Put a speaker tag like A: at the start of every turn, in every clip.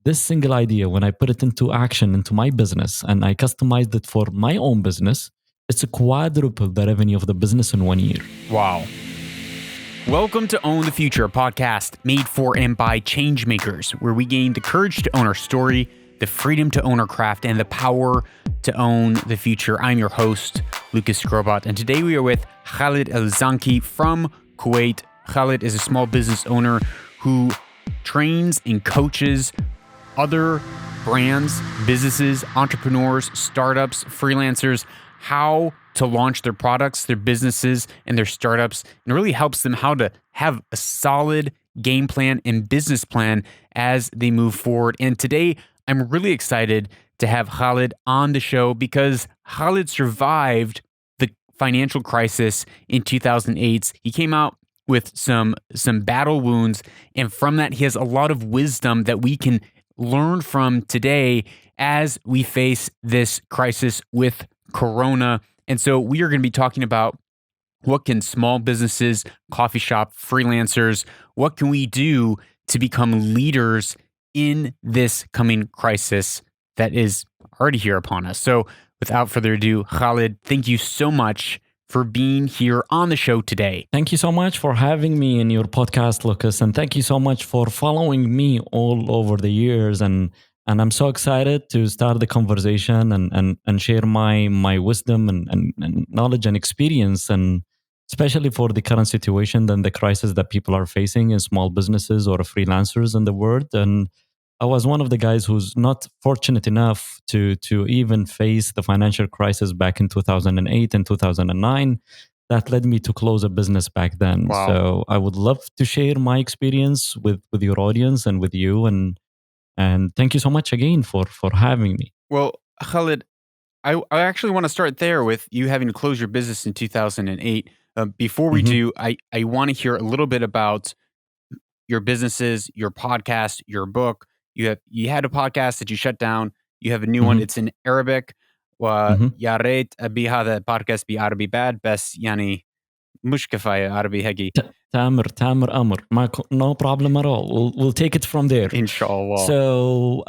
A: this single idea, when I put it into action into my business and I customized it for my own business, it's a quadruple the revenue of the business in 1 year.
B: Wow. Welcome to Own the Future, a podcast made for and by change makers, where we gain the courage to own our story, the freedom to own our craft, and the power to own the future. I'm your host, Lucas Grobot, and today we are with Khalid Al-Zanki from Kuwait. Khalid is a small business owner who trains and coaches other brands, businesses, entrepreneurs, startups, freelancers, how to launch their products, their businesses, and their startups, and really helps them how to have a solid game plan and business plan as they move forward. And today, I'm really excited to have Khalid on the show because Khalid survived the financial crisis in 2008. He came out with some battle wounds, and from that, he has a lot of wisdom that we can learn from today as we face this crisis with Corona. And so we are going to be talking about what can small businesses, coffee shop, freelancers, what can we do to become leaders in this coming crisis that is already here upon us. So without further ado, Khalid, thank you so much for being here on the show today.
A: Thank you so much for having me in your podcast, Lucas, and thank you so much for following me all over the years. And I'm so excited to start the conversation and share my wisdom and knowledge and experience, and especially for the current situation and the crisis that people are facing in small businesses or freelancers in the world. And I was one of the guys who's not fortunate enough to even face the financial crisis back in 2008 and 2009. That led me to close a business back then.
B: Wow.
A: So I would love to share my experience with your audience and with you. And thank you so much again for having me.
B: Well, Khalid, I actually want to start there with you having to close your business in 2008. Before we do, I want to hear a little bit about your businesses, your podcast, your book. You had a podcast that you shut down. You have a new one. It's in Arabic. يا ريت أبي هذا podcast بعربي bad بس يعني مش كفاية عربي هجي.
A: Tamir Amr. No problem at all. We'll take it from there.
B: Inshallah.
A: So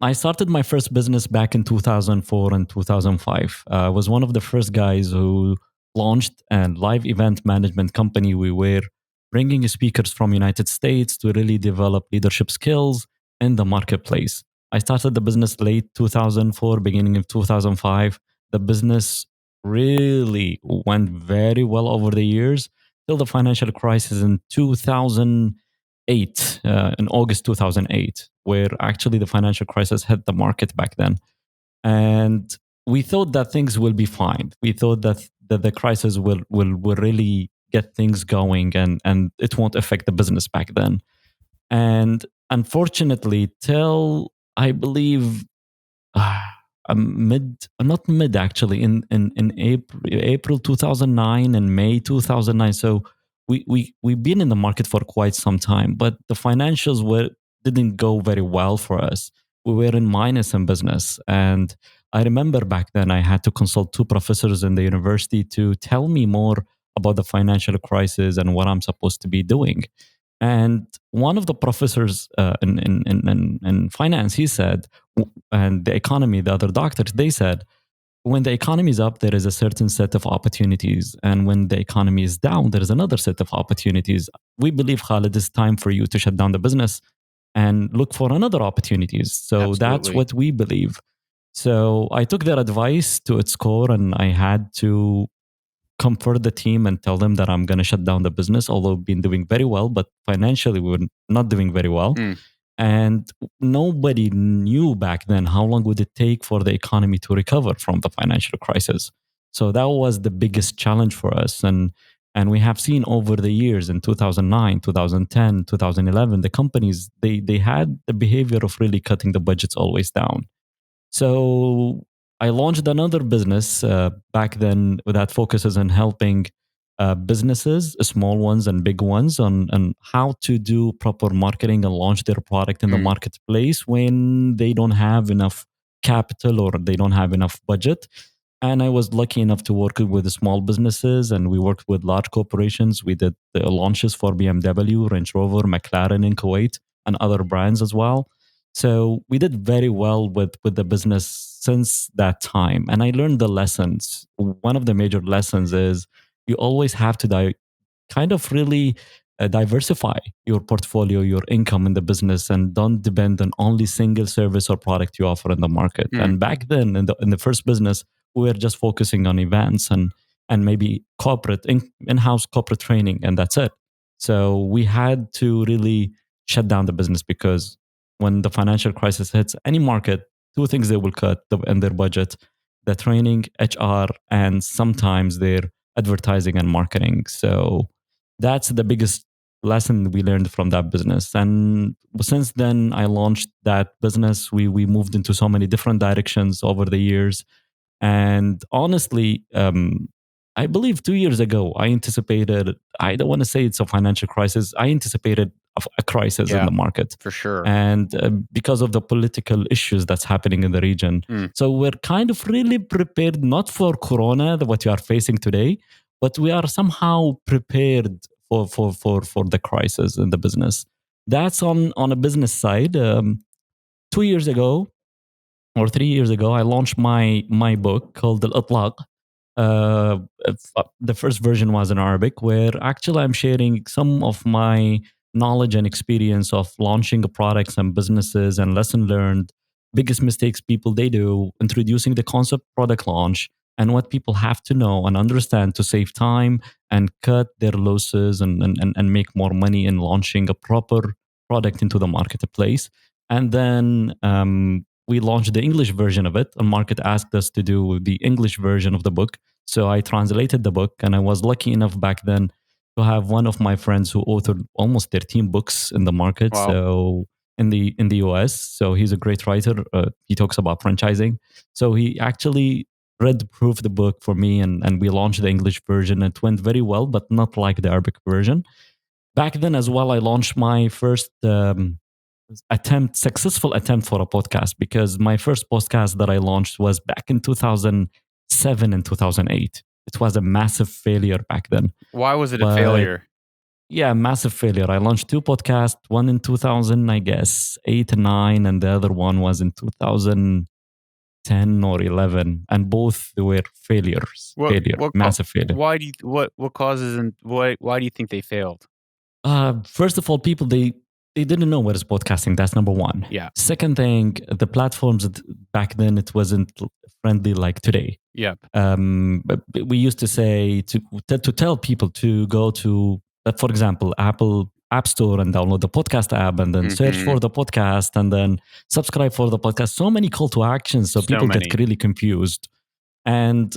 A: I started my first business back in 2004 and 2005. I was one of the first guys who launched a live event management company. We were bringing speakers from United States to really develop leadership skills in the marketplace. I started the business late 2004, beginning of 2005. The business really went very well over the years till the financial crisis in 2008, in August 2008, where actually the financial crisis hit the market back then. And we thought that things will be fine. We thought that the crisis will really get things going and it won't affect the business back then. And unfortunately, till I believe in April 2009 and May 2009. So we've been in the market for quite some time, but the financials didn't go very well for us. We were in minus in business. And I remember back then I had to consult 2 professors in the university to tell me more about the financial crisis and what I'm supposed to be doing. And one of the professors in finance, he said, and the economy, the other doctors, they said, when the economy is up, there is a certain set of opportunities. And when the economy is down, there is another set of opportunities. We believe, Khalid, it's time for you to shut down the business and look for another opportunities. So
B: Absolutely.
A: That's what we believe. So I took their advice to its core, and I had to comfort the team and tell them that I'm going to shut down the business, although we've been doing very well, but financially we were not doing very well. And nobody knew back then how long would it take for the economy to recover from the financial crisis. So that was the biggest challenge for us. And we have seen over the years in 2009, 2010, 2011, the companies, they had the behavior of really cutting the budgets always down. So I launched another business back then that focuses on helping businesses, small ones and big ones, on how to do proper marketing and launch their product in the marketplace when they don't have enough capital or they don't have enough budget. And I was lucky enough to work with the small businesses, and we worked with large corporations. We did the launches for BMW, Range Rover, McLaren in Kuwait, and other brands as well. So we did very well with the business since that time. And I learned the lessons. One of the major lessons is you always have to kind of really diversify your portfolio, your income in the business, and don't depend on only single service or product you offer in the market.
B: Mm.
A: And back then, in the first business, we were just focusing on events and maybe corporate in-house corporate training, and that's it. So we had to really shut down the business because when the financial crisis hits any market, two things they will cut in their budget: the training, HR, and sometimes their advertising and marketing. So that's the biggest lesson we learned from that business. And since then, I launched that business. We moved into so many different directions over the years. And honestly, I believe 2 years ago, I anticipated, I don't want to say it's a financial crisis, I anticipated a crisis in
B: Yeah,
A: the market.
B: for sure.
A: And because of the political issues that's happening in the region.
B: Mm.
A: So we're kind of really prepared, not for Corona, what you are facing today, but we are somehow prepared for the crisis in the business. That's on a business side. 2 years ago, or 3 years ago, I launched my book called Al Itlaq. The first version was in Arabic, where actually I'm sharing some of my knowledge and experience of launching products and businesses and lesson learned, biggest mistakes people they do, introducing the concept product launch, and what people have to know and understand to save time and cut their losses and make more money in launching a proper product into the marketplace. And then we launched the English version of it. The market asked us to do the English version of the book. So I translated the book, and I was lucky enough back then to have one of my friends who authored almost 13 books in the market.
B: Wow.
A: So in the US, so he's a great writer. He talks about franchising. So he actually read proof the book for me, and we launched the English version. It went very well, but not like the Arabic version. Back then as well, I launched my first successful attempt for a podcast, because my first podcast that I launched was back in 2007 and 2008. It was a massive failure back then.
B: Why was it a
A: But
B: failure?
A: yeah, massive failure. I launched two podcasts, one in 2000, I guess, 8 and 9, and the other one was in 2010 or 11, and both were failures. Massive failure.
B: Why do you, what causes and why do you think they failed?
A: First of all, people they didn't know what is podcasting. That's number one.
B: Yeah.
A: Second thing, the platforms back then, it wasn't friendly like today.
B: Yep.
A: But we used to say to tell people to go to, for example, Apple App Store and download the podcast app, and then search for the podcast, and then subscribe for the podcast. So many call to actions, so people get really confused. And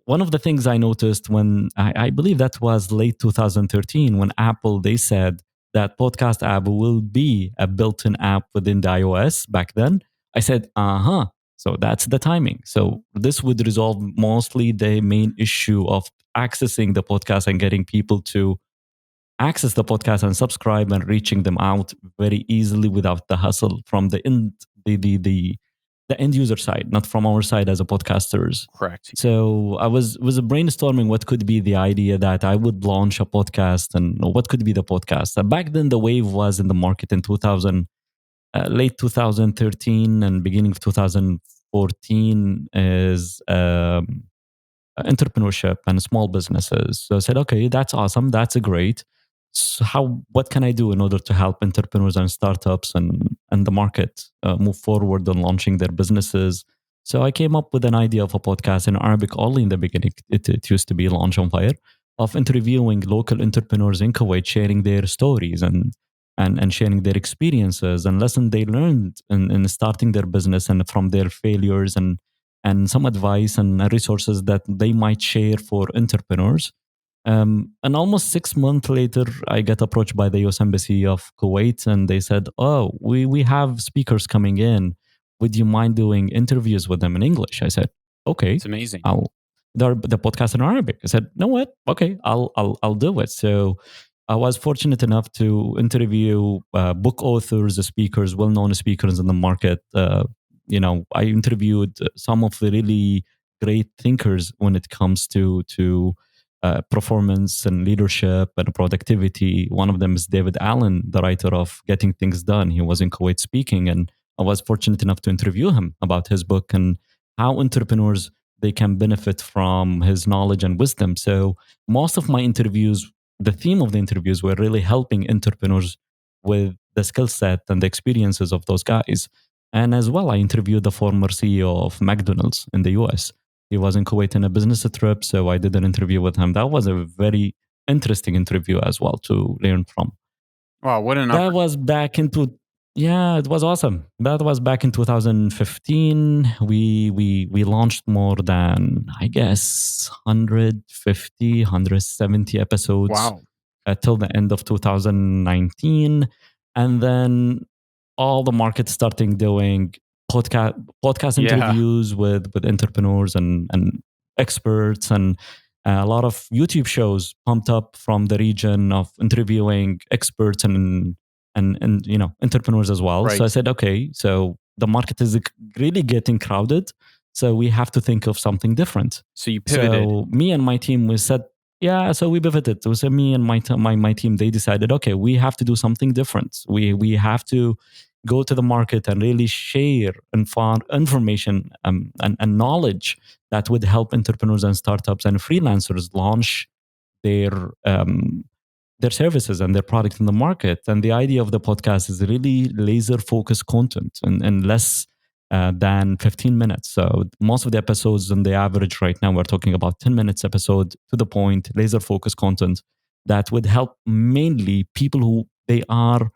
A: one of the things I noticed when I believe that was late 2013, when Apple, they said that podcast app will be a built-in app within the iOS back then, I said, so that's the timing. So this would resolve mostly the main issue of accessing the podcast and getting people to access the podcast and subscribe and reaching them out very easily without the hustle from the end user side, not from our side as a podcasters.
B: Correct.
A: So I was brainstorming what could be the idea that I would launch a podcast, and what could be the podcast. And back then, the wave was in the market in 2000, late 2013 and beginning of 2014 is entrepreneurship and small businesses. So I said, okay, that's awesome. That's great. So what can I do in order to help entrepreneurs and startups and the market move forward on launching their businesses? So I came up with an idea of a podcast in Arabic only in the beginning. It used to be Launch on Fire, of interviewing local entrepreneurs in Kuwait, sharing their stories and sharing their experiences and lessons they learned in starting their business, and from their failures, and some advice and resources that they might share for entrepreneurs. And almost 6 months later, I get approached by the US Embassy of Kuwait, and they said, "Oh, we have speakers coming in. Would you mind doing interviews with them in English?" I said, "Okay,
B: It's amazing.
A: the podcast in Arabic." I said, "No, what? Okay, I'll do it." So I was fortunate enough to interview book authors, speakers, well-known speakers in the market. I interviewed some of the really great thinkers when it comes to performance and leadership and productivity. One of them is David Allen, the writer of Getting Things Done. He was in Kuwait speaking, and I was fortunate enough to interview him about his book and how entrepreneurs they can benefit from his knowledge and wisdom. So most of my interviews, the theme of the interviews were really helping entrepreneurs with the skill set and the experiences of those guys. And as well, I interviewed the former CEO of McDonald's in the US. He was in Kuwait on a business trip, so I did an interview with him. That was a very interesting interview as well to learn from.
B: Wow, what an
A: That was back into yeah, it was awesome. That was back in 2015. We launched more than I guess 150, 170 episodes
B: wow.
A: till the end of 2019, and then all the markets starting doing podcast
B: Yeah,
A: interviews with entrepreneurs and experts, and a lot of YouTube shows pumped up from the region of interviewing experts and entrepreneurs as well. So I
B: right.
A: said, okay, so the market is really getting crowded, so we have to think of something different.
B: So you pivoted.
A: So me and my team, we said, yeah. So we pivoted. So me and my team, they decided, okay, we have to do something different. We have to go to the market and really share information and knowledge that would help entrepreneurs and startups and freelancers launch their um, their services and their product in the market. And the idea of the podcast is really laser focused content and less than 15 minutes. So most of the episodes on the average right now, we're talking about 10 minutes episode, to the point, laser focused content that would help mainly people who they are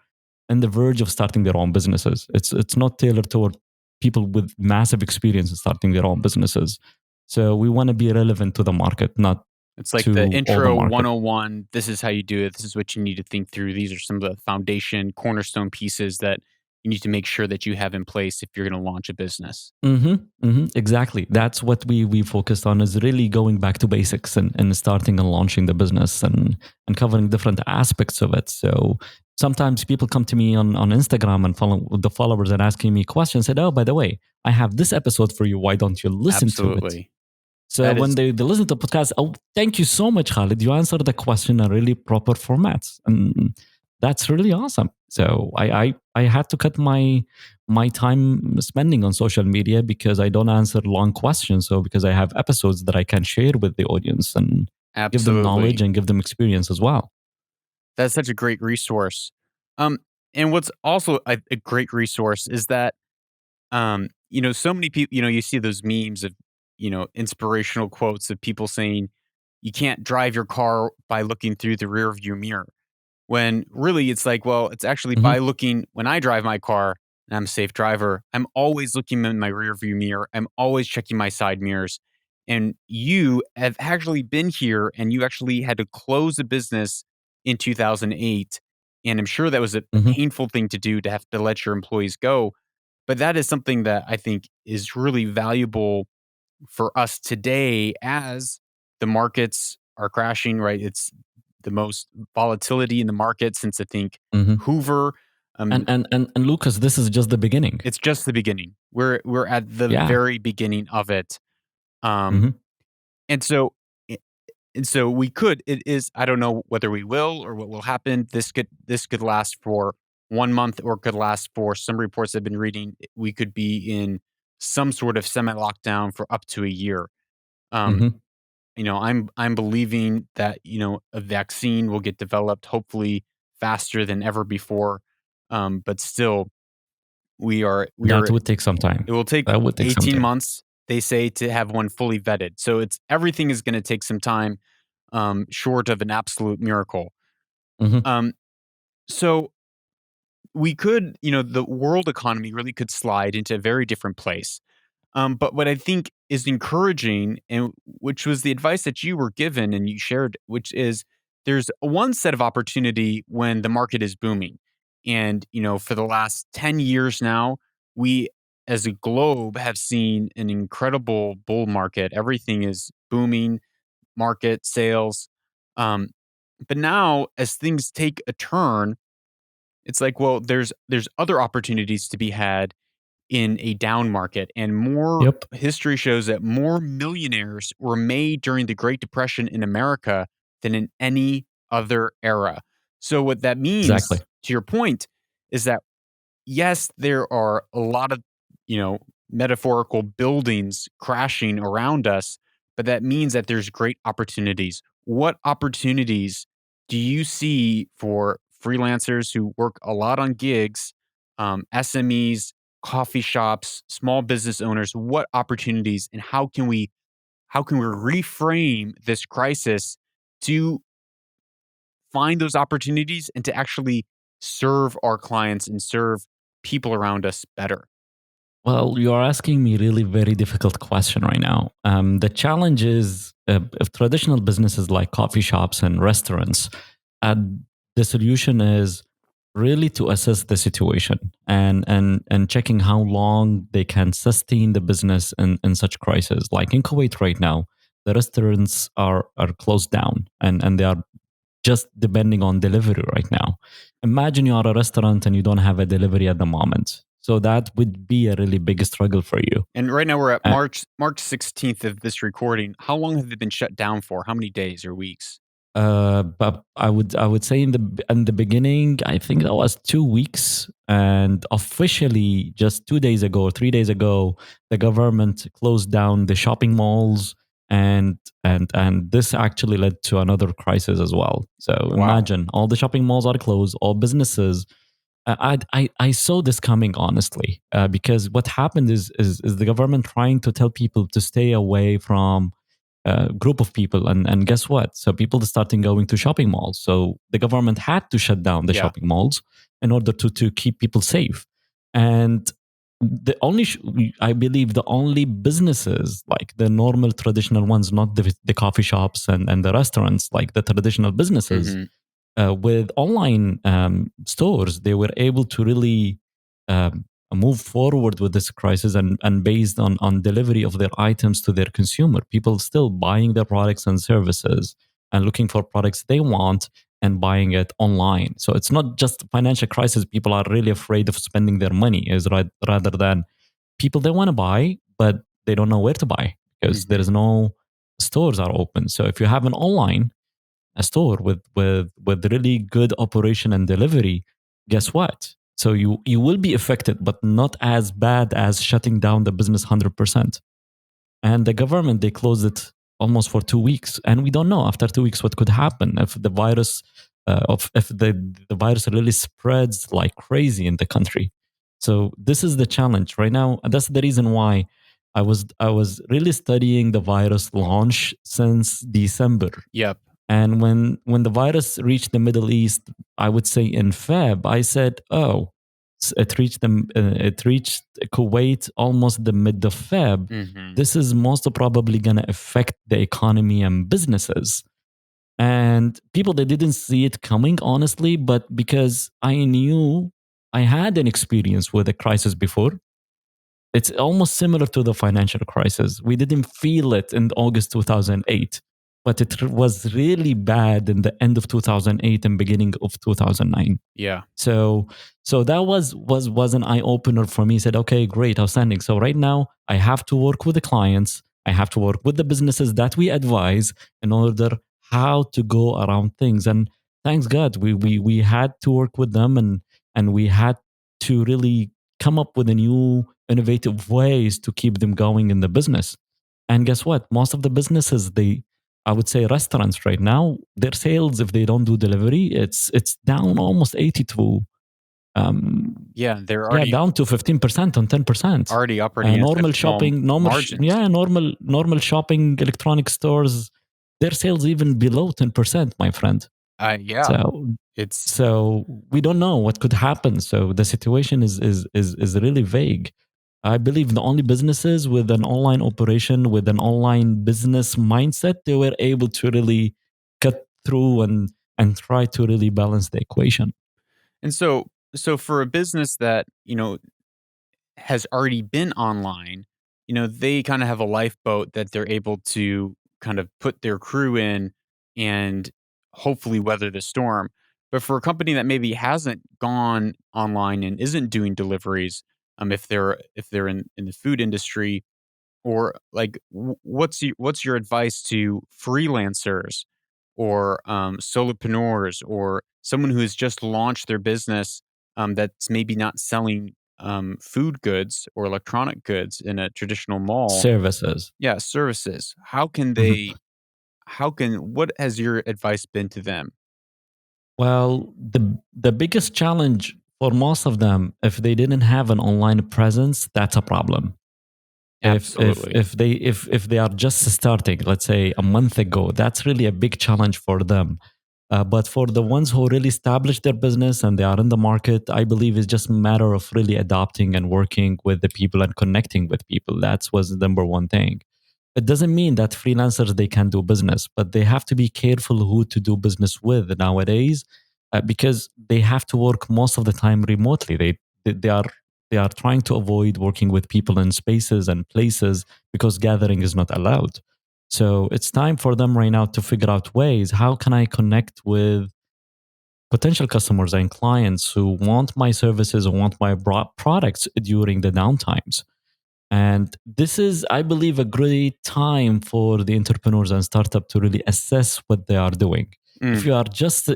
A: on the verge of starting their own businesses. It's not tailored toward people with massive experience in starting their own businesses. So we want to be relevant to the market, not
B: It's like the
A: to all the
B: intro
A: market.
B: 101. This is how you do it. This is what you need to think through. These are some of the foundation cornerstone pieces that you need to make sure that you have in place if you're going to launch a business.
A: Exactly. That's what we focused on, is really going back to basics and starting and launching the business and covering different aspects of it. So sometimes people come to me on Instagram and follow the followers and asking me questions, said, oh, by the way, I have this episode for you. Why don't you listen to it?
B: Absolutely.
A: So
B: That
A: when
B: is
A: they listen to the podcast, oh, thank you so much, Khalid. You answered the question in a really proper format. And that's really awesome. So I had to cut my time spending on social media because I don't answer long questions. So because I have episodes that I can share with the audience and give them knowledge
B: absolutely.
A: and give them experience as well.
B: That's such a great resource. Um, and what's also a great resource is that so many people, you see those memes of, inspirational quotes of people saying, you can't drive your car by looking through the rear view mirror. When really it's like, well, it's actually
A: Hmm.
B: by looking when I drive my car and I'm a safe driver, I'm always looking in my rear view mirror. I'm always checking my side mirrors. And you have actually been here and you actually had to close a business in 2008. And I'm sure that was a
A: Hmm.
B: painful thing to do, to have to let your employees go. But that is something that I think is really valuable for us today as the markets are crashing, right? It's the most volatility in the market since, I think,
A: Hmm.
B: Hoover.
A: And Lucas, this is just the beginning.
B: It's just the beginning. We're at the
A: Yeah.
B: very beginning of it. Um,
A: Hmm.
B: and so i- and so we could. It is. I don't know whether we will or what will happen. This could last for 1 month or could last for, some reports I've been reading, we could be in some sort of semi lockdown for up to a year. Um,
A: Hmm.
B: I'm believing that, a vaccine will get developed hopefully faster than ever before. But still, we are
A: That would take some time.
B: it will take
A: That would take some
B: 18
A: time.
B: months, they say, to have one fully vetted. So it's everything is going to take some time, short of an absolute miracle.
A: Hmm.
B: Um, so we could, the world economy really could slide into a very different place. But what I think is encouraging, and which was the advice that you were given and you shared, which is there's one set of opportunity when the market is booming. And, for the last 10 years now, we as a globe have seen an incredible bull market. Everything is booming, market, sales. Um, but now as things take a turn, it's like, well, there's other opportunities to be had in a down market, and more
A: Yep.
B: history shows that more millionaires were made during the Great Depression in America than in any other era. So what that
A: Exactly.
B: means, to your point, is that yes, there are a lot of, you know, metaphorical buildings crashing around us, but that means that there's great opportunities. What opportunities do you see for freelancers who work a lot on gigs, SMEs, coffee shops, small business owners? What opportunities and how can we reframe this crisis to find those opportunities and to actually serve our clients and serve people around us better?
A: Well, you're asking me really very difficult question right now. The challenge is if traditional businesses like coffee shops and restaurants, uh, the solution is really to assess the situation and checking how long they can sustain the business in such crisis. Like in Kuwait right now, the restaurants are closed down and they are just depending on delivery right now. Imagine you are a restaurant and you don't have a delivery at the moment. So that would be a really big struggle for you.
B: And right now we're at
A: Uh,
B: March 16th of this recording. How long have they been shut down for? How many days or weeks?
A: but I would say in the beginning, I think that was 2 weeks, and officially just 2 days ago or 3 days ago, the government closed down the shopping malls, and this actually led to another crisis as well. So
B: Wow.
A: imagine all the shopping malls are closed, all businesses. I saw this coming honestly, because what happened is the government trying to tell people to stay away from group of people, and guess what? So people starting going to shopping malls. So the government had to shut down the
B: Yeah.
A: shopping malls in order to keep people safe. And the only I believe the only businesses like the normal traditional ones, not the coffee shops and the restaurants, like the traditional businesses
B: Mhm.
A: with online stores, they were able to really move forward with this crisis and based on delivery of their items to their consumer. People still buying their products and services and looking for products they want and buying it online. So it's not just financial crisis. People are really afraid of spending their money is rather than people they want to buy, but they don't know where to buy because there
B: Mhm.
A: is no stores are open. So if you have an online a store with really good operation and delivery, guess what? So you will be affected, but not as bad as shutting down the business 100%. And the government they closed it almost for 2 weeks, and we don't know after 2 weeks what could happen if the virus of if the virus really spreads like crazy in the country. So this is the challenge right now, and that's the reason why I was really studying the virus launch since December.
B: Yep.
A: And when the virus reached the Middle East, I would say in Feb, I said, "Oh, it reached Kuwait almost the mid of Feb.
B: Mhm.
A: This is most probably going to affect the economy and businesses." And people they didn't see it coming, honestly, but because I knew I had an experience with a crisis before, it's almost similar to the financial crisis. We didn't feel it in August 2008, but it was really bad in the end of 2008 and beginning of 2009.
B: Yeah.
A: So that was an eye opener for me. Said, okay, great, outstanding. So right now I have to work with the clients. I have to work with the businesses that we advise in order how to go around things. And thanks God, we had to work with them and we had to really come up with a new innovative ways to keep them going in the business. And guess what? Most of the businesses they I would say restaurants right now, their sales, if they don't do delivery, it's down almost 80 to
B: Yeah, they're
A: yeah,
B: already
A: down to 15% on 10%.
B: already operating at such
A: Normal
B: small
A: shopping,
B: margins.
A: yeah, normal shopping, electronic stores, their sales even below 10%, my friend.
B: Yeah,
A: So
B: it's
A: so we don't know what could happen. So the situation is really vague. I believe the only businesses with an online operation, with an online business mindset, they were able to really cut through and try to really balance the equation.
B: and so for a business that, has already been online, they kind of have a lifeboat that they're able to kind of put their crew in and hopefully weather the storm. But for a company that maybe hasn't gone online and isn't doing deliveries, if they're in the food industry, or like what's your advice to freelancers or solopreneurs or someone who has just launched their business that's maybe not selling food goods or electronic goods in a traditional mall.
A: Services.
B: Yeah, services. How can
A: Mhm.
B: they? How can? What has your advice been to them?
A: Well, the biggest challenge for most of them, if they didn't have an online presence, that's a problem.
B: Absolutely.
A: If they are just starting, let's say a month ago, that's really a big challenge for them. But for the ones who really established their business and they are in the market, I believe it's just a matter of really adopting and working with the people and connecting with people. That's was the number one thing. It doesn't mean that freelancers they can do business, but they have to be careful who to do business with nowadays, because they have to work most of the time remotely. They are they are trying to avoid working with people in spaces and places because gathering is not allowed. So it's time for them right now to figure out ways how can I connect with potential customers and clients who want my services or want my products during the downtimes. And this is, I believe, a great time for the entrepreneurs and startup to really assess what they are doing.
B: Mm,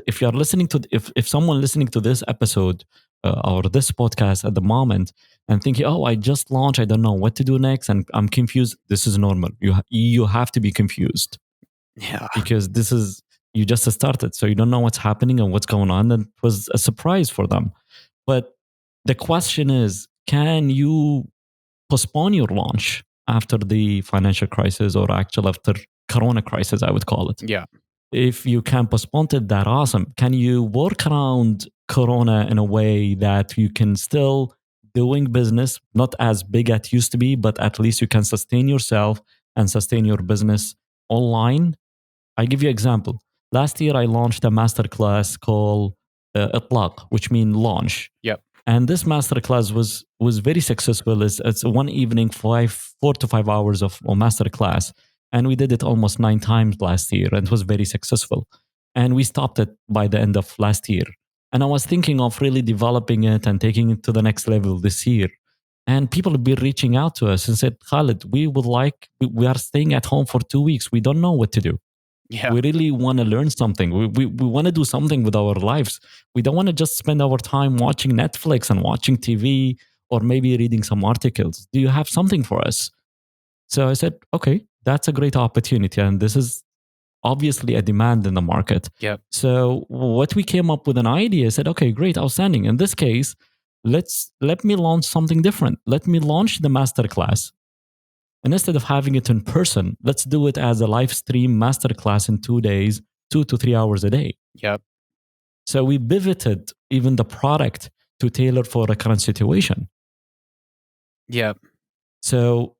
A: If you are listening to, if someone listening to this episode or this podcast at the moment and thinking, oh, I just launched, I don't know what to do next, and I'm confused. This is normal. You have to be confused
B: yeah.
A: because this is you just started, so you don't know what's happening and what's going on. And it was a surprise for them. But the question is, can you postpone your launch after the financial crisis or actually after corona crisis, I would call it?
B: Yeah.
A: If you can postpone it, that awesome. Can you work around corona in a way that you can still doing business, not as big as it used to be, but at least you can sustain yourself and sustain your business online? I give you an example. Last year, I launched a masterclass called Itlaq, which means launch.
B: Yep.
A: And this masterclass was very successful. It's one evening, 4 to 5 hours of masterclass, and we did it almost 9 times last year, and it was very successful. And we stopped it by the end of last year. And I was thinking of really developing it and taking it to the next level this year. And people have been reaching out to us and said, Khalid, we are staying at home for 2 weeks. We don't know what to do.
B: Yeah.
A: We really want to learn something. We want to do something with our lives. We don't want to just spend our time watching Netflix and watching TV or maybe reading some articles. Do you have something for us? So I said, okay, that's a great opportunity. And this is obviously a demand in the market.
B: Yep.
A: So what we came up with an idea, said, okay, great, outstanding. In this case, let me launch something different. Let me launch the masterclass. And instead of having it in person, let's do it as a live stream masterclass in 2 days, 2 to 3 hours a day.
B: Yep.
A: So we pivoted even the product to tailor for a current situation.
B: Yep.
A: So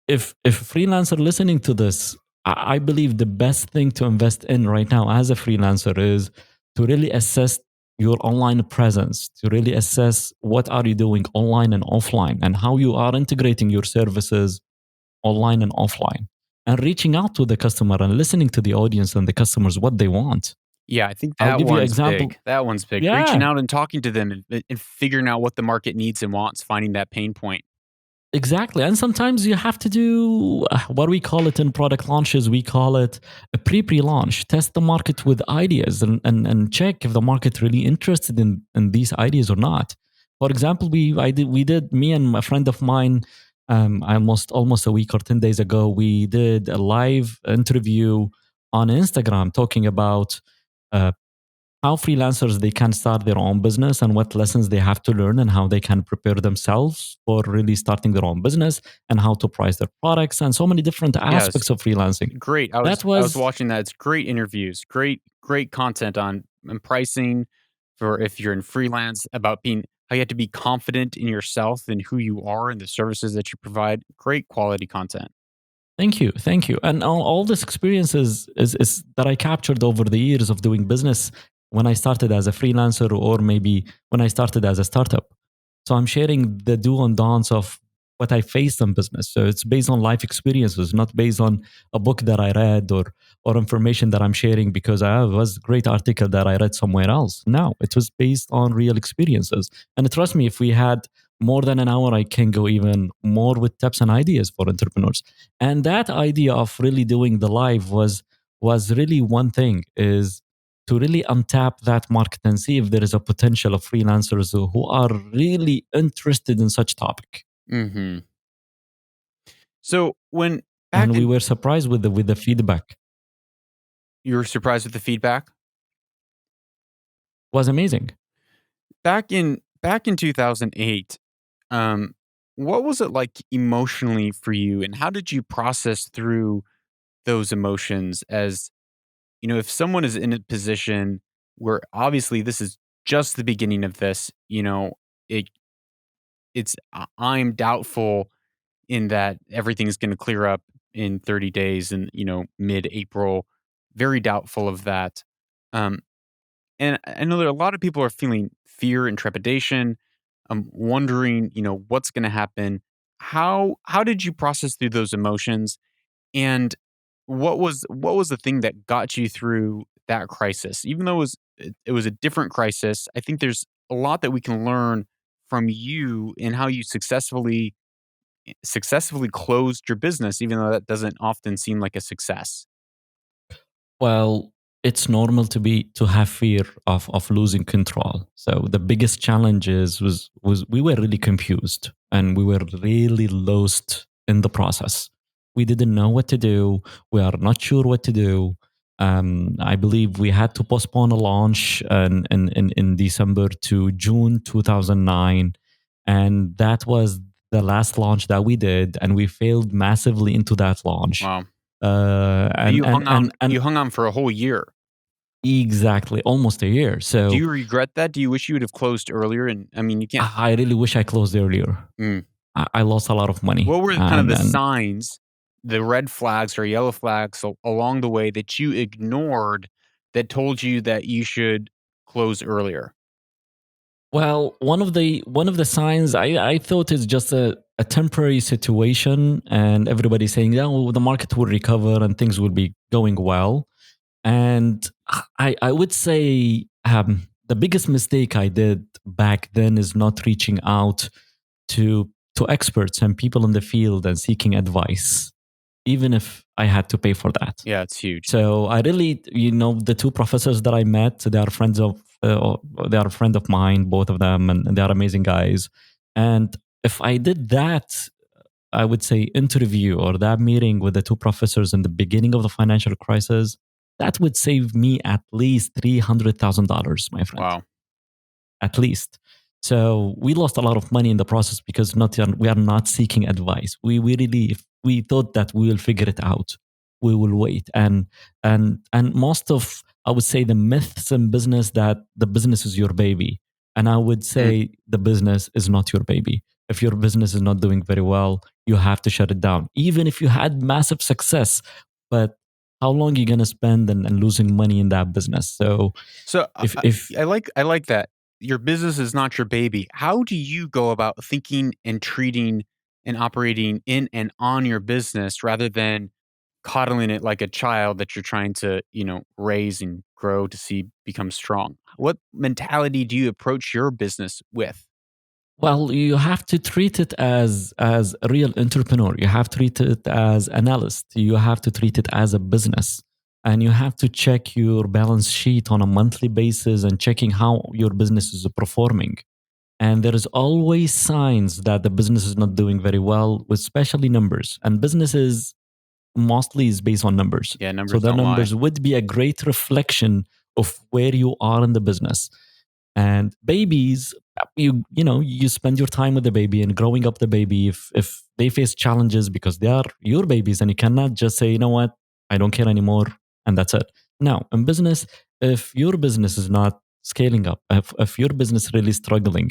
A: if freelancer listening to this, I believe the best thing to invest in right now as a freelancer is to really assess your online presence, to really assess what are you doing online and offline and how you are integrating your services online and offline, and reaching out to the customer and listening to the audience and the customers what they want.
B: Yeah, I think
A: I'll
B: that
A: give you an
B: one's
A: example.
B: big. That one's big. Reaching
A: Yeah,
B: out and talking to them and figuring out what the market needs and wants, finding that pain point.
A: exactly. And sometimes you have to do what we call it in product launches. We call it a pre-launch. Test the market with ideas and check if the market really interested in these ideas or not. For example, we did me and a friend of mine almost a week or 10 days ago, we did a live interview on Instagram talking about uh, how freelancers they can start their own business and what lessons they have to learn and how they can prepare themselves for really starting their own business and how to price their products and so many different
B: Yes,
A: aspects of freelancing.
B: great.
A: That
B: I was
A: was
B: watching that. It's great interviews, great content on pricing for if you're in freelance about being how you have to be confident in yourself and who you are and the services that you provide. Great quality content.
A: thank you. And all this experiences is that I captured over the years of doing business when I started as a freelancer or maybe when I started as a startup. So I'm sharing the do and don'ts of what I faced in business. So it's based on life experiences, not based on a book that I read or information that I'm sharing because I was a great article that I read somewhere else. No, it was based on real experiences. And trust me, if we had more than an hour, I can go even more with tips and ideas for entrepreneurs. And that idea of really doing the live was really one thing is to really untap that market and see if there is a potential of freelancers who are really interested in such topic.
B: Mm-hmm. So when back
A: And we
B: in,
A: were surprised with the feedback.
B: you were surprised with the feedback?
A: It was amazing.
B: Back in 2008, um, what was it like emotionally for you, and how did you process through those emotions? As you know, if someone is in a position where obviously this is just the beginning of this, it I'm doubtful in that everything is going to clear up in 30 days and mid-April. Very doubtful of that. Um, and I know that a lot of people are feeling fear and trepidation. Wondering, what's going to happen. How did you process through those emotions? And what was the thing that got you through that crisis? Even though it was a different crisis, I think there's a lot that we can learn from you and how you successfully closed your business, even though that doesn't often seem like a success.
A: Well, it's normal to have fear of losing control. So the biggest challenges was we were really confused and we were really lost in the process. We didn't know what to do. We are not sure what to do. I believe we had to postpone a launch in December to June 2009. And that was the last launch that we did. And we failed massively into that launch.
B: Wow.
A: Uh,
B: So
A: and
B: you
A: and
B: hung on
A: and and
B: you hung on for a whole year.
A: exactly almost a year.
B: Do
A: So
B: you regret that? Do you wish you would have closed earlier? And I mean, you can't.
A: I really wish I closed earlier.
B: Mm.
A: I lost a lot of money,
B: What were kind of
A: and
B: the
A: and
B: signs, the red flags or yellow flags along the way that you ignored that told you that you should close earlier?
A: well, one of the signs I thought is just a temporary situation, and everybody saying, "Oh, the market will recover and things will be going well." And I would say the biggest mistake I did back then is not reaching out to experts and people in the field and seeking advice, even if I had to pay for that.
B: Yeah, it's huge.
A: So I really, the two professors that I met, they are they are a friend of mine, both of them, and they are amazing guys. And if I did that, I would say interview or that meeting with the two professors in the beginning of the financial crisis, that would save me at least $300,000, my friend,
B: Wow.
A: at least. So we lost a lot of money in the process because not we are not seeking advice. We really, if we thought that we will figure it out, we will wait. And most of, I would say, the myths in business that the business is your baby, and I would
B: Mm.
A: say the business is not your baby. If your business is not doing very well, you have to shut it down, even if you had massive success. But how long are you going to spend and losing money in that business? So
B: So
A: if
B: I like that. Your business is not your baby. How do you go about thinking and treating and operating in and on your business rather than coddling it like a child that you're trying to, raise and grow to see become strong? What mentality do you approach your business with?
A: Well, you have to treat it as a real entrepreneur. You have to treat it as analyst. You have to treat it as a business. And you have to check your balance sheet on a monthly basis and checking how your business is performing. And there is always signs that the business is not doing very well, with especially numbers. And businesses mostly is based on numbers.
B: Yeah,
A: So
B: numbers
A: the
B: don't lie.
A: numbers would be a great reflection of where you are in the business. And babies, you spend your time with the baby and growing up the baby. If they face challenges because they are your babies, and you cannot just say, you know what, I don't care anymore, and that's it. Now in business, if your business is not scaling up, if your business really struggling,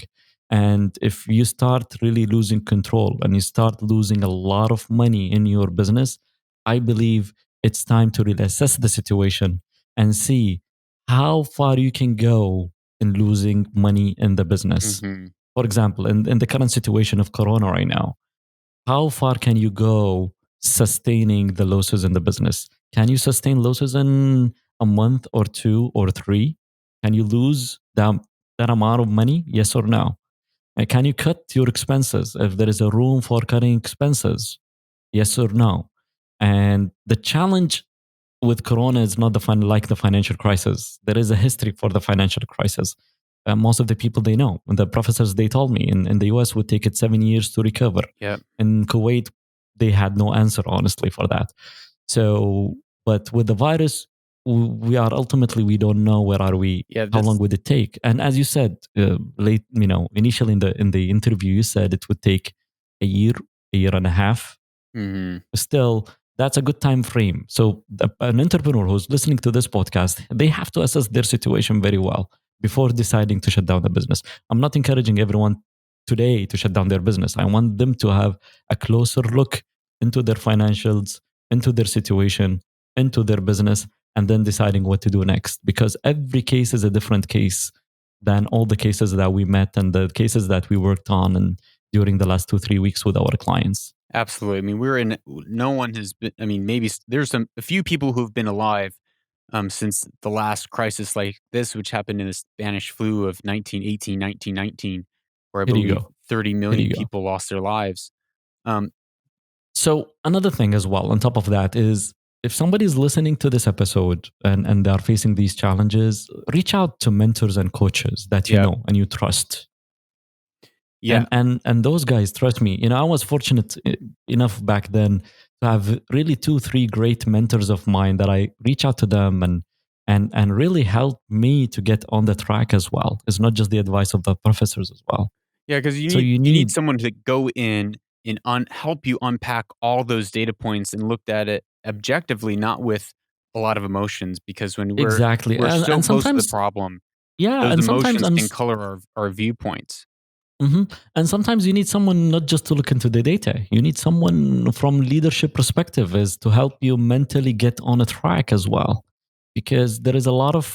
A: and if you start really losing control and you start losing a lot of money in your business, I believe it's time to really assess the situation and see how far you can go in losing money in the business.
B: Mhm.
A: For example, in the current situation of Corona right now, how far can you go sustaining the losses in the business? Can you sustain losses in a month or two or three? Can you lose that amount of money? Yes or no? And can you cut your expenses if there is a room for cutting expenses? Yes or no? And the challenge with Corona, it's not like the financial crisis. There is a history for the financial crisis. Most of the people they know, the professors they told me in the US would take it 7 years to recover.
B: Yep.
A: In Kuwait, they had no answer honestly for that. So, but with the virus, we are ultimately we don't know where are we.
B: Yeah.
A: How long
B: This.
A: would it take? And as you said, late, initially in the interview, you said it would take a year and a half.
B: Mhm.
A: Still, that's a good time frame. So an entrepreneur who's listening to this podcast, they have to assess their situation very well before deciding to shut down the business. I'm not encouraging everyone today to shut down their business. I want them to have a closer look into their financials, into their situation, into their business, and then deciding what to do next. Because every case is a different case than all the cases that we met and the cases that we worked on and during the last 2-3 weeks with our clients.
B: Absolutely. I mean, we're in. No one has been. I mean, maybe there's a few people who've been alive since the last crisis like this, which happened in the Spanish flu of 1918, 1919, where I
A: Here you
B: believe
A: go.
B: 30
A: Here
B: million
A: you go.
B: people lost their lives. Um,
A: So another thing as well, on top of that, is if somebody's listening to this episode and they are facing these challenges, reach out to mentors and coaches that you
B: yeah,
A: know and you trust.
B: yeah,
A: And those guys, trust me, I was fortunate enough back then to have really 2, 3 great mentors of mine that I reach out to them and really help me to get on the track as well. It's not just the advice of the professors as well.
B: yeah. Because
A: So you
B: you need
A: need
B: someone to go in and help you unpack all those data points and looked at it objectively, not with a lot of emotions. Because when
A: exactly.
B: we're so
A: And
B: close to the
A: sometimes
B: problem,
A: yeah,
B: those
A: and sometimes
B: emotions can color our viewpoints.
A: And sometimes you need someone not just to look into the data. You need someone from leadership perspective is to help you mentally get on a track as well, because there is a lot of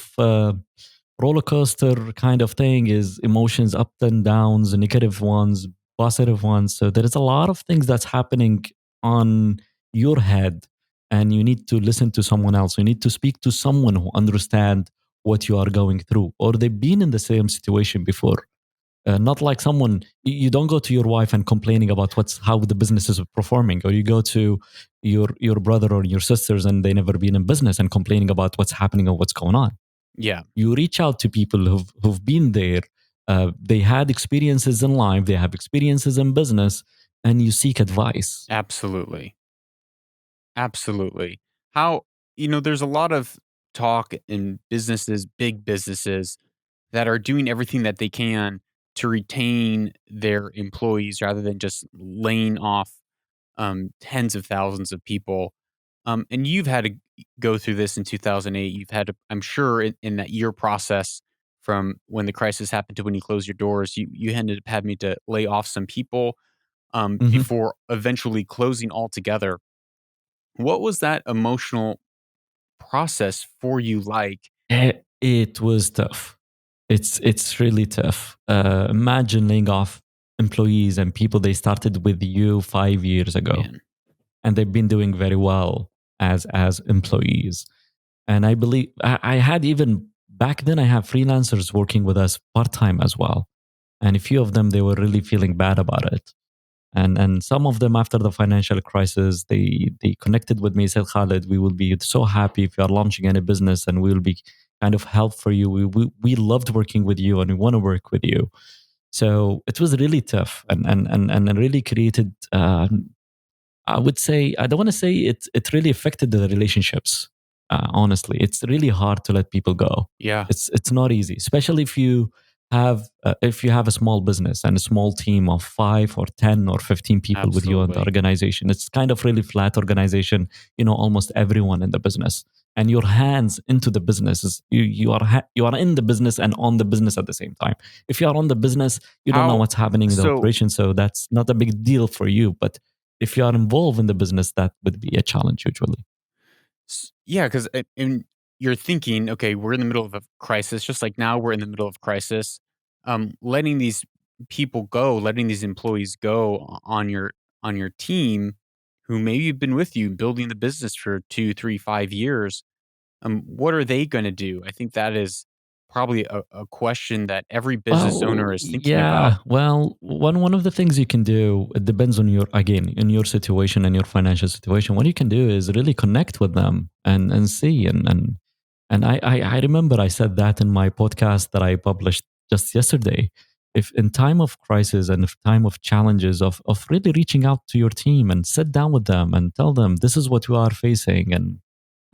A: roller coaster kind of thing. Is emotions up and downs, negative ones, positive ones. So there is a lot of things that's happening on your head, and you need to listen to someone else. You need to speak to someone who understand what you are going through, or they've been in the same situation before. Not like someone you don't go to your wife and complaining about what's how the business is performing, or you go to your brother or your sisters and they never been in business and complaining about what's happening or what's going on.
B: Yeah,
A: You reach out to people who've been there. They had experiences in life, they have experiences in business, and you seek advice.
B: absolutely. Absolutely. How, there's a lot of talk in businesses, big businesses, that are doing everything that they can to retain their employees rather than just laying off tens of thousands of people. And you've had to go through this in 2008. You've had to, I'm sure, in that year process from when the crisis happened to when you closed your doors, you ended up having to lay off some people
A: Mhm.
B: before eventually closing altogether. What was that emotional process for you like?
A: It was tough. It's really tough. Imagine laying off employees and people they started with you 5 years ago,
B: Man,
A: and they've been doing very well as employees. And I believe I had even back then I have freelancers working with us part time as well, and a few of them they were really feeling bad about it. And some of them after the financial crisis they connected with me, said, Khalid, we will be so happy if you are launching any business and we will be kind of help for you. We loved working with you and we want to work with you. So it was really tough and it really created I would say I don't want to say it really affected the relationships. Honestly, it's really hard to let people go.
B: yeah,
A: It's not easy, especially if you have a small business and a small team of 5 or 10 or 15 people with you in the
B: absolutely.
A: organization. It's kind of really flat organization. Almost everyone in the business, and your hands into the business is you are in the business and on the business at the same time. If you are on the business, you don't know
B: How
A: what's happening in the
B: so
A: operation, so that's not a big deal for you. But if you are involved in the business, that would be a challenge usually.
B: yeah, because and you're thinking, okay, we're in the middle of a crisis, just like now we're in the middle of crisis. Letting these people go, letting these employees go on your team, who maybe have been with you building the business for 2, 3, 5 years. What are they going to do? I think that is probably a question that every business
A: Well,
B: owner is thinking about.
A: yeah. Well, one of the things you can do, it depends on your, again, in your situation and your financial situation. What you can do is really connect with them and see and I remember I said that in my podcast that I published just yesterday. If in time of crisis and if time of challenges of really reaching out to your team and sit down with them and tell them this is what we are facing and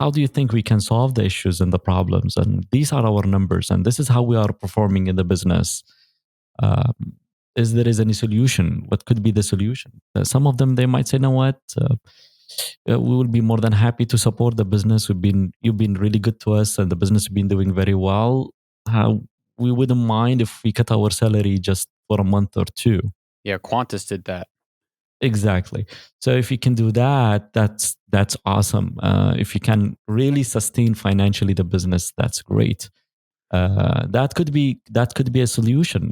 A: how do you think we can solve the issues and the problems, and these are our numbers and this is how we are performing in the business. um, is there is any solution? What could be the solution? Some of them they might say, "No, what? We will be more than happy to support the business. You've been really good to us, and the business has been doing very well. How we wouldn't mind if we cut our salary just for a month or two."
B: Yeah, Qantas did that.
A: Exactly. So if you can do that, that's awesome. If you can really sustain financially the business, that's great. That could be a solution,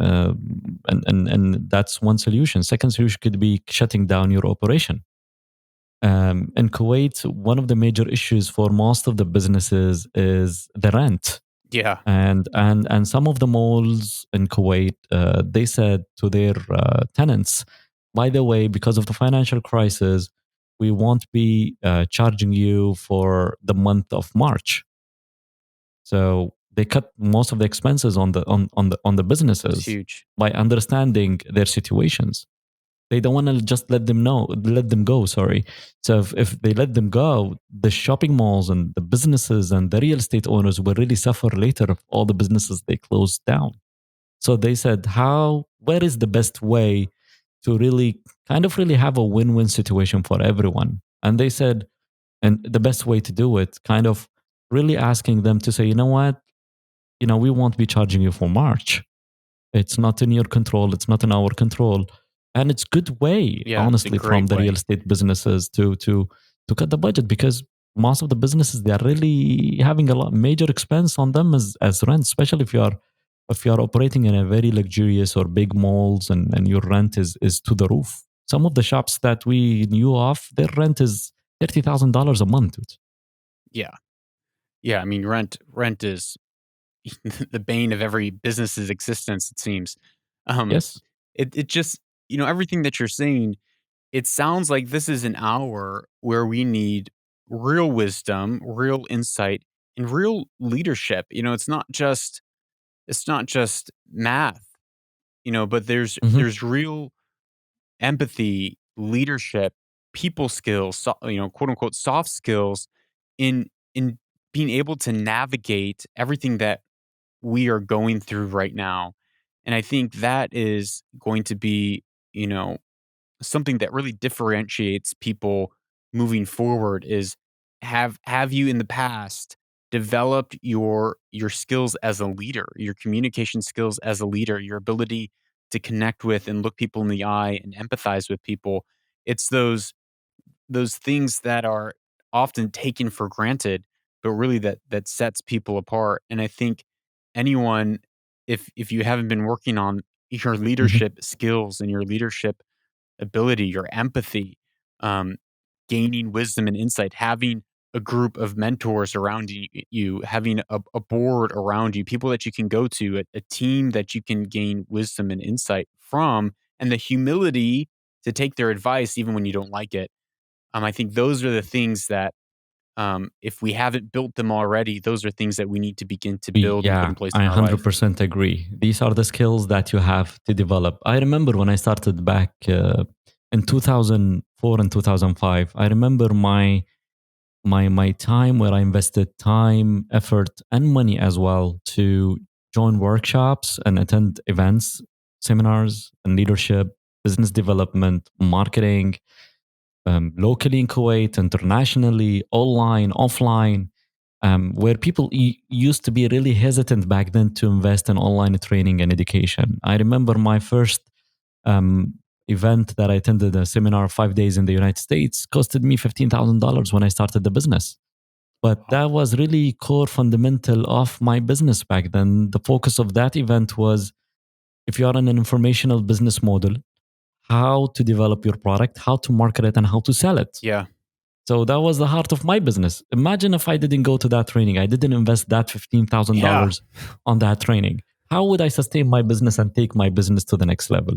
A: and that's one solution. Second solution could be shutting down your operation. In Kuwait, one of the major issues for most of the businesses is the rent,
B: Yeah,
A: and some of the malls in Kuwait, they said to their tenants, by the way, because of the financial crisis, we won't be charging you for the month of March. So they cut most of the expenses on the
B: it's
A: businesses
B: huge.
A: by understanding their situations. They don't want to just let them go. Sorry. So if they let them go, the shopping malls and the businesses and the real estate owners will really suffer later if all the businesses they closed down. So they said, where is the best way to really kind of really have a win-win situation for everyone? And they said, and the best way to do it, kind of really asking them to say, you know what, we won't be charging you for March. It's not in your control. It's not in our control. And it's good way,
B: Yeah, it's a
A: honestly, from
B: great
A: the real
B: way.
A: estate businesses to cut the budget, because most of the businesses they are really having a lot major expense on them as rent, especially if you are operating in a very luxurious or big malls and your rent is to the roof. Some of the shops that we knew of, their rent is $30,000 a month.
B: Yeah, yeah. I mean, rent is the bane of every business's existence. It seems. Um,
A: Yes.
B: it just everything that you're saying. It sounds like this is an hour where we need real wisdom, real insight, and real leadership. It's not just math. But there's
A: Hmm.
B: there's real empathy, leadership, people skills, quote unquote soft skills in being able to navigate everything that we are going through right now. And I think that is going to be, you know, something that really differentiates people moving forward is have you in the past developed your skills as a leader, your communication skills as a leader, your ability to connect with and look people in the eye and empathize with people. It's those things that are often taken for granted, but really that sets people apart. And I think anyone, if you haven't been working on your
A: Hmm.
B: leadership skills and your leadership ability, your empathy, um, gaining wisdom and insight, having a group of mentors around you, having a board around you, people that you can go to, a team that you can gain wisdom and insight from, and the humility to take their advice even when you don't like it. I think those are the things that, if we haven't built them already, those are things that we need to begin to build and put
A: Yeah,
B: in place
A: I
B: in our life.
A: 100% agree. These are the skills that you have to develop. I remember when I started back in 2004 and 2005. I remember my time where I invested time, effort, and money as well to join workshops and attend events, seminars, and leadership, business development, marketing, locally in Kuwait, internationally, online, offline, where people used to be really hesitant back then to invest in online training and education. I remember my first um, event that I attended, a seminar 5 days in the United States, costed me $15,000 when I started the business. But
B: Wow.
A: that was really core fundamental of my business back then. The focus of that event was, if you are in an informational business model, how to develop your product, how to market it, and how to sell it.
B: Yeah.
A: So that was the heart of my business. Imagine if I didn't go to that training, I didn't invest that
B: Yeah.
A: $15,000 on that training. How would I sustain my business and take my business to the next level?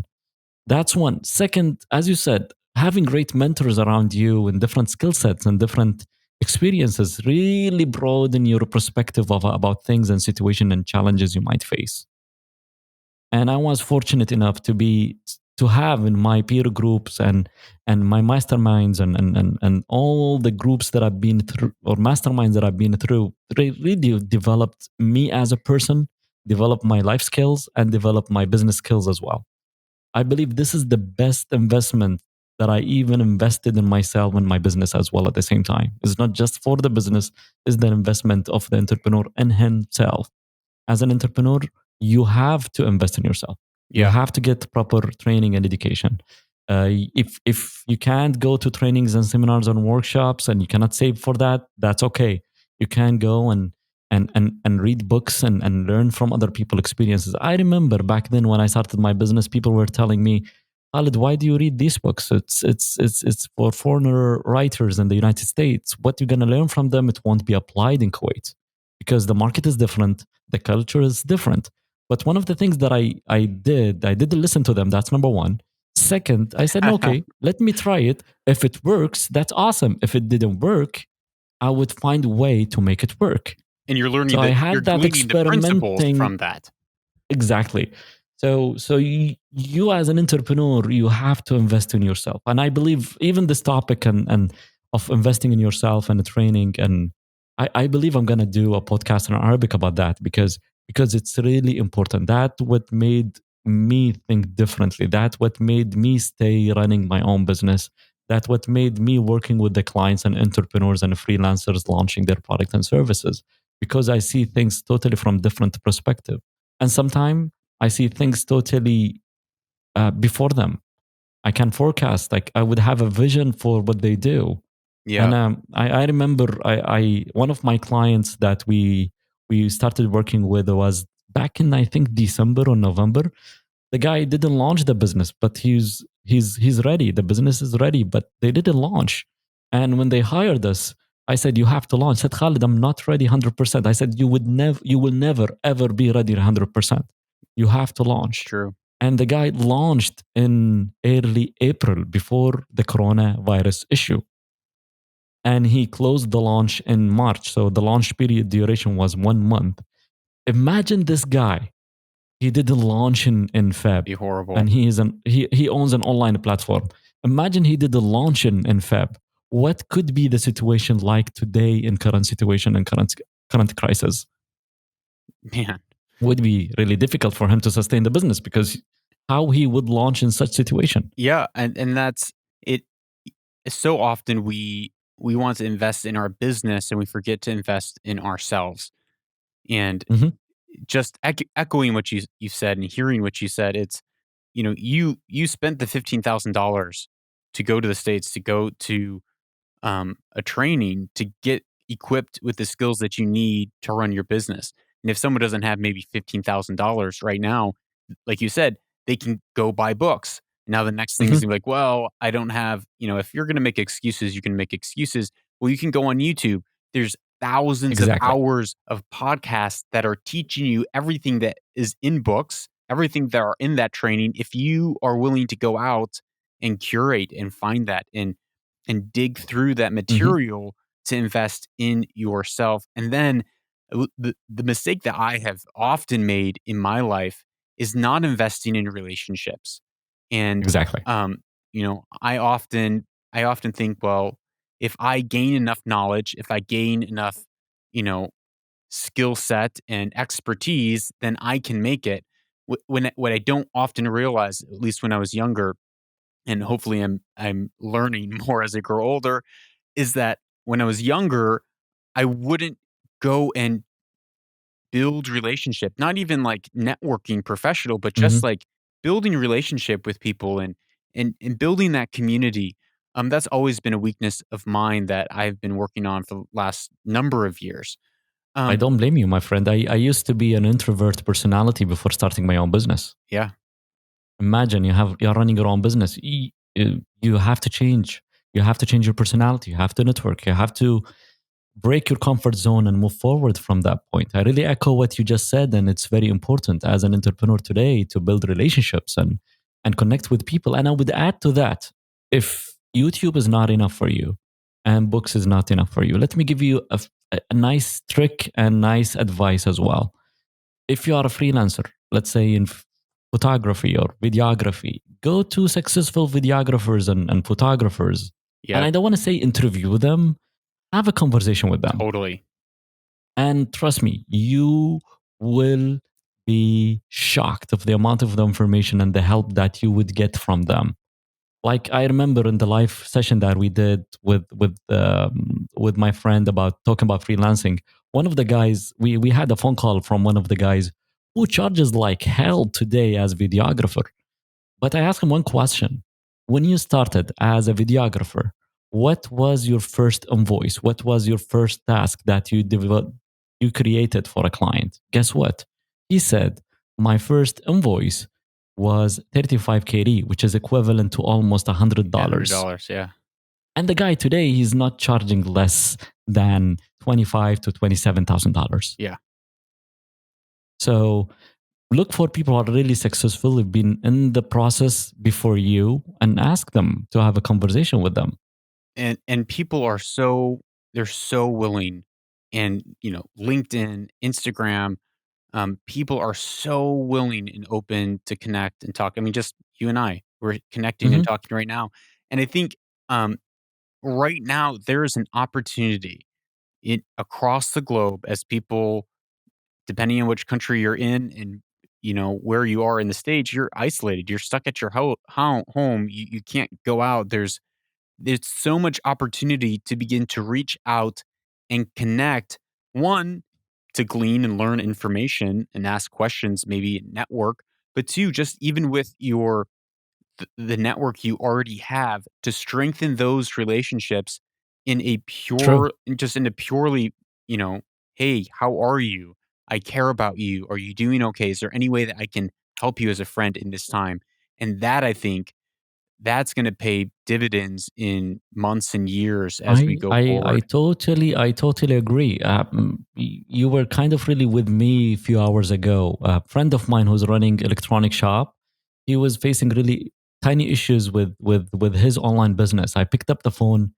A: That's one. Second, as you said, having great mentors around you in different skill sets and different experiences really broaden your perspective about things and situation and challenges you might face. And I was fortunate enough to have in my peer groups and my masterminds and all the groups that I've been through or masterminds that I've been through, they really developed me as a person, developed my life skills, and developed my business skills as well. I believe this is the best investment that I even invested in myself and my business as well at the same time. It's not just for the business, it's the investment of the entrepreneur in himself. As an entrepreneur, you have to invest in yourself. You
B: Yeah.
A: have to get proper training and education. If you can't go to trainings and seminars and workshops and you cannot save for that, that's okay. You can go and read books and learn from other people's experiences. I remember back then when I started my business, people were telling me, Khalid, why do you read these books? It's for foreigner writers in the United States. What you're gonna learn from them, it won't be applied in Kuwait because the market is different, the culture is different. But one of the things that I didn't listen to them. That's number one. Second, I said, okay, let me try it. If it works, that's awesome. If it didn't work, I would find a way to make it work.
B: And you're learning
A: So I
B: that you're
A: had that
B: gleaning the principles
A: experimenting.
B: from that.
A: Exactly. So you as an entrepreneur, you have to invest in yourself. And I believe even this topic and of investing in yourself and the training, and I believe I'm gonna do a podcast in Arabic about that because it's really important. That what made me think differently. That what made me stay running my own business. That what made me working with the clients and entrepreneurs and freelancers launching their product and services because I see things totally from different perspective. And sometimes I see things totally before them. I can forecast, like I would have a vision for what they do.
B: Yeah.
A: And I remember one of my clients that we started working with was back in I think December or November. The guy didn't launch the business, but he's ready. The business is ready, but they didn't launch. And when they hired us, I said, "You have to launch." I said, "Khalid, I'm not ready 100%." I said, you will never ever be ready 100%. You have to
B: It's
A: launch."
B: true.
A: And the guy launched in early April before the coronavirus issue. And he closed the launch in March. So the launch period duration was 1 month. Imagine this guy, he did a launch in Feb,
B: Be horrible.
A: and he owns an online platform. Imagine he did a launch in Feb. What could be the situation like today in current situation and current crisis?
B: Man.
A: Would be really difficult for him to sustain the business because how he would launch in such situation.
B: Yeah, and that's it. So often we want to invest in our business and we forget to invest in ourselves. And
A: Hmm.
B: just echoing what you said and hearing what you said, it's you spent the $15,000 to go to the States to go to a training to get equipped with the skills that you need to run your business. And if someone doesn't have maybe $15,000 right now, like you said, they can go buy books. Now the next thing is
A: Hmm.
B: gonna be like, well, I don't have, if you're gonna make excuses, you can make excuses. Well, you can go on YouTube. There's thousands of
A: Exactly.
B: hours of podcasts that are teaching you everything that is in books, everything that are in that training. If you are willing to go out and curate and find that and dig through that
A: Hmm.
B: material to invest in yourself. And then the mistake that I have often made in my life is not investing in relationships. And
A: Exactly.
B: I often think, well, if I gain enough knowledge, if I gain enough, you know, skill set and expertise, then I can make it. What I don't often realize, at least when I was younger, and hopefully I'm learning more as I grow older, is that when I was younger, I wouldn't go and build relationship, not even like networking professional, but just
A: Hmm.
B: like building relationship with people and building that community. That's always been a weakness of mine that I've been working on for the last number of years.
A: I
B: Um,
A: don't blame you, my friend. I used to be an introvert personality before starting my own business.
B: yeah,
A: Imagine you're running your own business. You have to change. You have to change your personality. You have to network. You have to break your comfort zone and move forward from that point. I really echo what you just said, and it's very important as an entrepreneur today to build relationships and connect with people. And I would add to that, if YouTube is not enough for you and books is not enough for you, let me give you a nice trick and nice advice as well. If you are a freelancer, let's say in photography or videography, go to successful videographers and photographers. And
B: Yeah,
A: I don't want to say interview them, have a conversation with them.
B: totally.
A: And trust me, you will be shocked of the amount of the information and the help that you would get from them. Like I remember in the live session that we did with my friend about talking about freelancing, one of the guys we had a phone call from one of the guys who charges like hell today as videographer. But I asked him one question. When you started as a videographer, what was your first invoice? What was your first task that you created for a client? Guess what? He said, my first invoice was 35 KD, which is equivalent to almost
B: Yeah,
A: $100.
B: $100. Yeah.
A: And the guy today, he's not charging less than $25 to $27,000.
B: Yeah.
A: So look for people who are really successful, who've been in the process before you, and ask them to have a conversation with them.
B: And people are they're so willing, and LinkedIn, Instagram, people are so willing and open to connect and talk. I mean, just you and I, we're connecting and
A: Hmm.
B: talking right now. And I think um, right now there is an opportunity across the globe, as people, depending on which country you're in and where you are in the stage, you're isolated. You're stuck at your home. You can't go out. There's so much opportunity to begin to reach out and connect. One, to glean and learn information and ask questions, maybe network. But two, just even with the network you already have, to strengthen those relationships
A: True.
B: in a purely, you know, hey, how are you? I care about you. Are you doing okay? Is there any way that I can help you as a friend in this time? And that, I think, that's going to pay dividends in months and years as we go
A: I
B: forward.
A: totally agree. You were kind of really with me a few hours ago. A friend of mine who's running electronic shop, he was facing really tiny issues with his online business. I picked up the phone,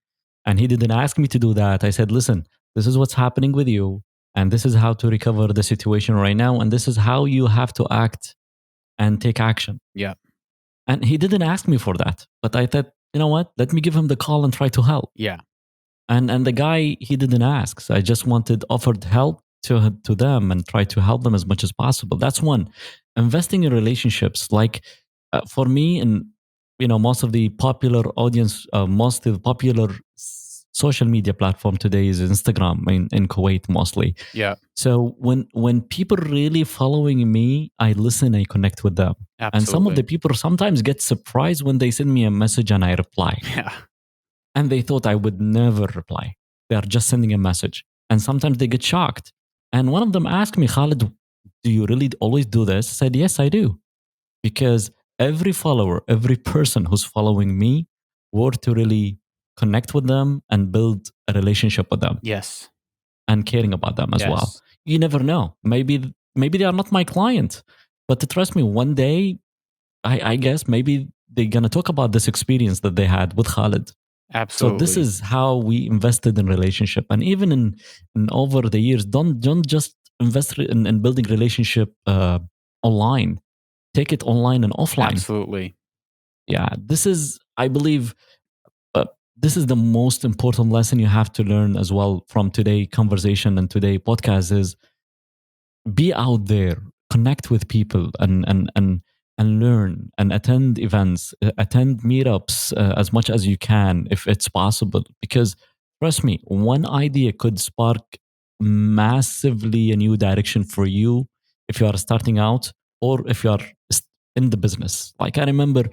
A: and he didn't ask me to do that. I said, "Listen, this is what's happening with you, and this is how to recover the situation right now, and this is how you have to act and take action."
B: Yeah.
A: And he didn't ask me for that, but I thought, you know what? Let me give him the call and try to help.
B: Yeah.
A: And the guy, he didn't ask. So I just offered help to them and try to help them as much as possible. That's one. Investing in relationships, like for me, and most of the popular audience, most of the popular social media platform today is Instagram in Kuwait mostly.
B: Yeah.
A: So when people really following me, I listen, I connect with them. And some of the
B: Absolutely.
A: people sometimes get surprised when they send me a message and I reply.
B: Yeah.
A: And they thought I would never reply. They are just sending a message. And sometimes they get shocked. And one of them asked me, Khalid, do you really always do this? I said, yes, I do. Because every follower, every person who's following me, were to really connect with them and build a relationship with them
B: Yes.
A: and caring about them as well.
B: Yes.
A: You never know. Maybe they are not my client. But to trust me, one day, I guess maybe they're gonna talk about this experience that they had with Khalid. So this
B: Absolutely.
A: is how we invested in relationship, and even in over the years, don't just invest in building relationship online. Take it online and offline.
B: Absolutely.
A: Yeah, this is, I believe, uh, this is the most important lesson you have to learn as well from today conversation and today podcast is be out there, connect with people, and learn and attend events, attend meetups as much as you can if it's possible. Because trust me, one idea could spark massively a new direction for you if you are starting out or if you are in the business. Like I remember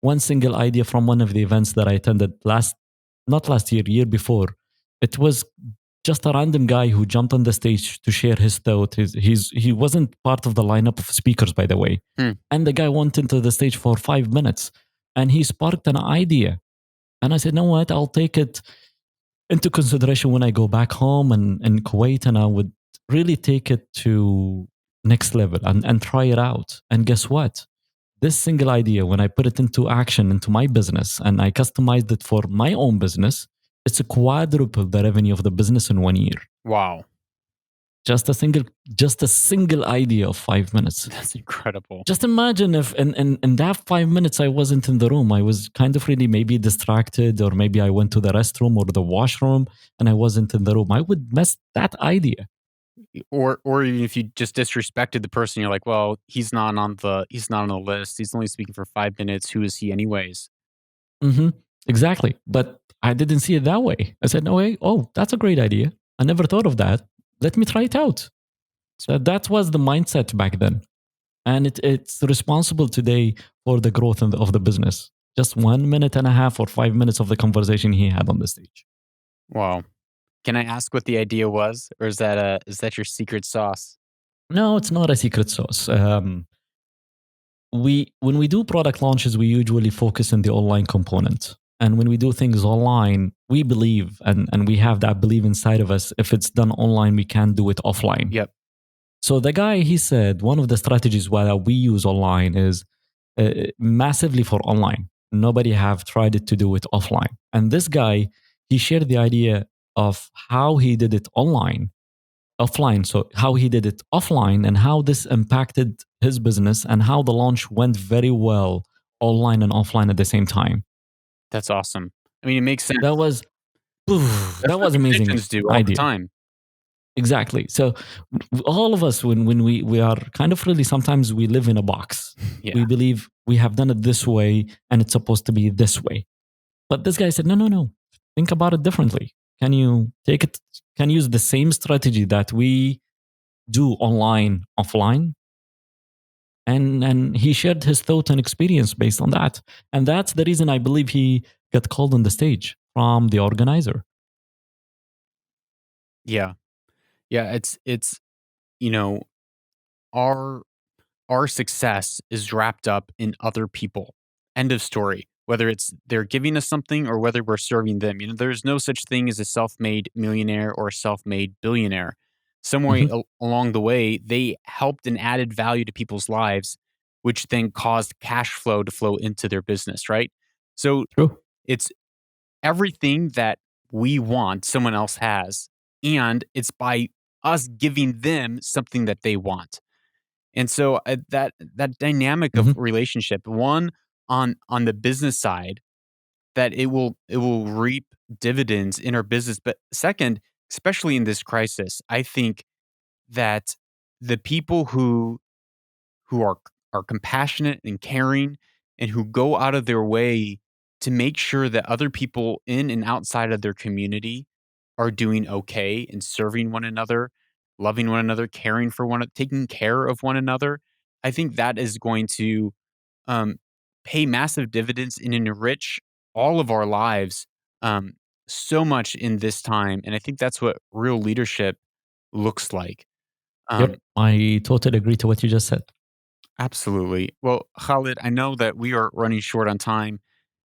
A: one single idea from one of the events that I attended not last year, year before. It was just a random guy who jumped on the stage to share his thought. He wasn't part of the lineup of speakers, by the way.
B: Hmm.
A: And the guy went into the stage for 5 minutes and he sparked an idea. And I said, "No, what? I'll take it into consideration when I go back home and in Kuwait, and I would really take it to next level and try it out." And guess what? This single idea, when I put it into action into my business and I customized it for my own business, it's a quadruple the revenue of the business in 1 year.
B: Wow.
A: Just a single, just a single idea of 5 minutes.
B: That's incredible.
A: Just imagine if in that 5 minutes I wasn't in the room. I was kind of really maybe distracted, or maybe I went to the restroom or the washroom and I wasn't in the room. I would mess that idea.
B: Or even if you just disrespected the person, you're like, well, he's not on the list. He's only speaking for 5 minutes. Who is he anyways?
A: Hmm. Exactly. But I didn't see it that way. I said, no way. Oh, that's a great idea. I never thought of that. Let me try it out. So that was the mindset back then. And it's responsible today for the growth of the business. Just 1 minute and a half or 5 minutes of the conversation he had on the stage.
B: Wow. Can I ask what the idea was, or is that your secret sauce?
A: No, it's not a secret sauce. We when we do product launches, we usually focus on the online component. And when we do things online, we believe and we have that belief inside of us. If it's done online, we can do it offline.
B: Yep.
A: So the guy, he said, one of the strategies that we use online is massively for online. Nobody have tried it to do it offline. And this guy, he shared the idea of how he did it offline. So how he did it offline and how this impacted his business and how the launch went very well online and offline at the same time.
B: That's awesome. I mean, it makes sense.
A: That was
B: That's
A: that
B: what
A: was amazing
B: musicians do all the
A: idea.
B: time.
A: Exactly. So all of us, when we are kind of really, sometimes we live in a box.
B: Yeah.
A: We believe we have done it this way and it's supposed to be this way. But this guy said, no, no, no. Think about it differently. Can you take it? Can you use the same strategy that we do online, offline? And he shared his thought and experience based on that. And that's the reason I believe he got called on the stage from the organizer.
B: Yeah. Yeah. It's, you know, our our success is wrapped up in other people. End of story. Whether it's they're giving us something or whether we're serving them. You know, there's no such thing as a self-made millionaire or a self-made billionaire. Somewhere
A: Hmm.
B: along the way, they helped and added value to people's lives, which then caused cash flow to flow into their business, right? So
A: True.
B: it's everything that we want, someone else has, and it's by us giving them something that they want. And so that dynamic of
A: Hmm.
B: relationship, one on the business side, that it will reap dividends in our business. But second, especially in this crisis, I think that the people who are compassionate and caring and who go out of their way to make sure that other people in and outside of their community are doing okay and serving one another, loving one another, caring for taking care of one another. I think that is going to um, pay massive dividends and enrich all of our lives um, so much in this time. And I think that's what real leadership looks like. Um,
A: Yep. I totally agree to what you just said.
B: Absolutely. Well, Khalid, I know that we are running short on time,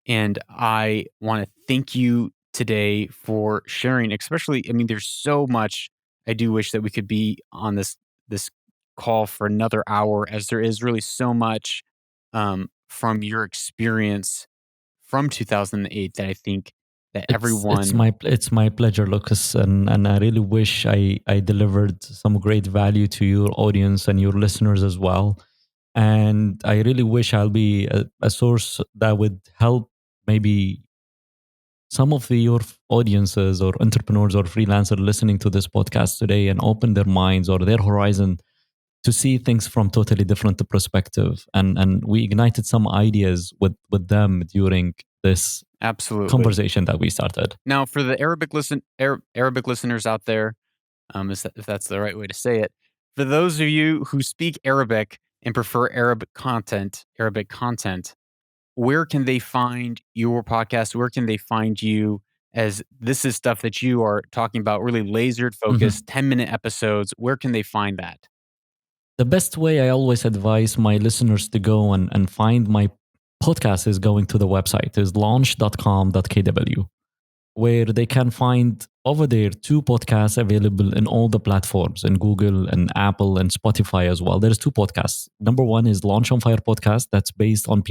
B: and I want to thank you today for sharing. Especially, I mean, there's so much. I do wish that we could be on this call for another hour, as there is really so much from your experience from 2008 that I think that
A: It's
B: everyone
A: my pleasure, Lucas, and I really wish I delivered some great value to your audience and your listeners as well. And I really wish I'll be a source that would help maybe some of your audiences or entrepreneurs or freelancers listening to this podcast today and open their minds or their horizon to see things from totally different perspective. And we ignited some ideas with them during this
B: absolutely.
A: conversation that we started.
B: Now, for the Arabic listeners out there, if that's the right way to say it. For those of you who speak Arabic and prefer Arabic content, where can they find your podcast? Where can they find you? As this is stuff that you are talking about, really lasered
A: Mhm.
B: focused, 10-minute episodes. Where can they find that?
A: The best way I always advise my listeners to go and find my podcast is going to the website, is launch.com.kw, where they can find over there 2 podcasts available in all the platforms, in Google and Apple and Spotify as well. There's 2 podcasts. Number one is Launch on Fire podcast, that's based on